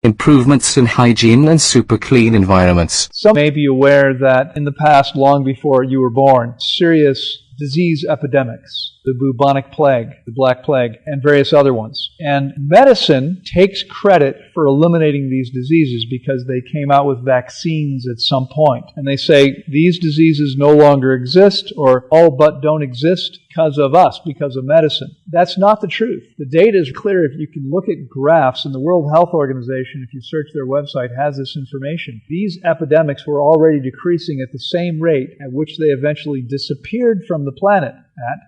improvements in hygiene and super clean environments. Some may be aware that in the past, long before you were born, serious disease epidemics, the bubonic plague, the black plague, and various other ones. And medicine takes credit for eliminating these diseases because they came out with vaccines at some point. And they say these diseases no longer exist or all but don't exist because of us, because of medicine. That's not the truth. The data is clear. If you can look at graphs, and the World Health Organization, if you search their website, has this information. These epidemics were already decreasing at the same rate at which they eventually disappeared from the planet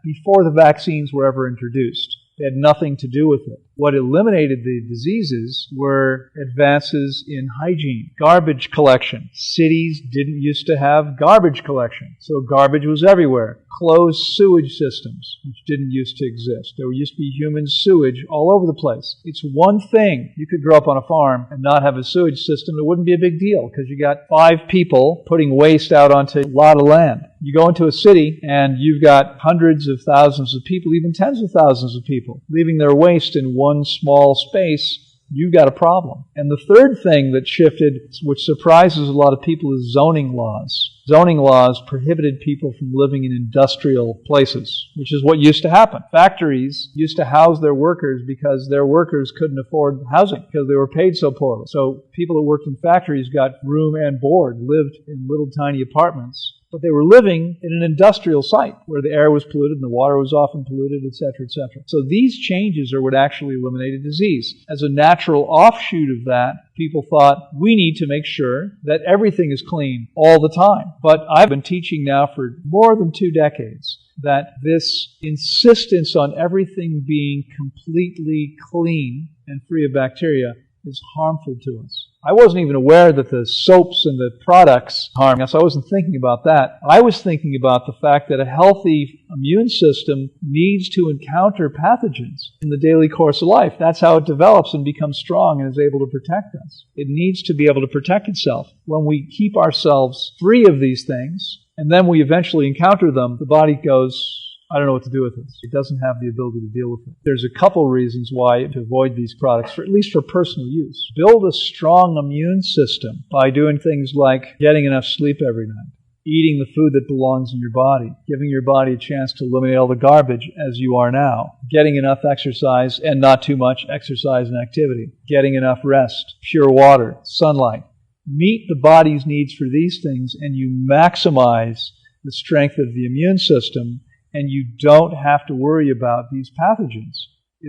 before the vaccines were ever introduced. They had nothing to do with it. What eliminated the diseases were advances in hygiene, garbage collection. Cities didn't used to have garbage collection, so garbage was everywhere. Closed sewage systems, which didn't used to exist. There used to be human sewage all over the place. It's one thing. You could grow up on a farm and not have a sewage system. It wouldn't be a big deal because you got 5 people putting waste out onto a lot of land. You go into a city and you've got hundreds of thousands of people, even tens of thousands of people, leaving their waste in one small space. You've got a problem. And the third thing that shifted, which surprises a lot of people, is zoning laws. Zoning laws prohibited people from living in industrial places, which is what used to happen. Factories used to house their workers because their workers couldn't afford housing because they were paid so poorly. So people that worked in factories got room and board, lived in little tiny apartments. But they were living in an industrial site where the air was polluted and the water was often polluted, etc., etc. So these changes are what actually eliminated disease. As a natural offshoot of that, people thought, we need to make sure that everything is clean all the time. But I've been teaching now for more than 2 decades that this insistence on everything being completely clean and free of bacteria is harmful to us. I wasn't even aware that the soaps and the products harm us. I wasn't thinking about that. I was thinking about the fact that a healthy immune system needs to encounter pathogens in the daily course of life. That's how it develops and becomes strong and is able to protect us. It needs to be able to protect itself. When we keep ourselves free of these things, and then we eventually encounter them, the body goes, I don't know what to do with this. It doesn't have the ability to deal with it. There's a couple reasons why to avoid these products, at least for personal use. Build a strong immune system by doing things like getting enough sleep every night, eating the food that belongs in your body, giving your body a chance to eliminate all the garbage as you are now, getting enough exercise and not too much exercise and activity, getting enough rest, pure water, sunlight. Meet the body's needs for these things and you maximize the strength of the immune system. And you don't have to worry about these pathogens.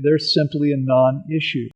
They're simply a non-issue.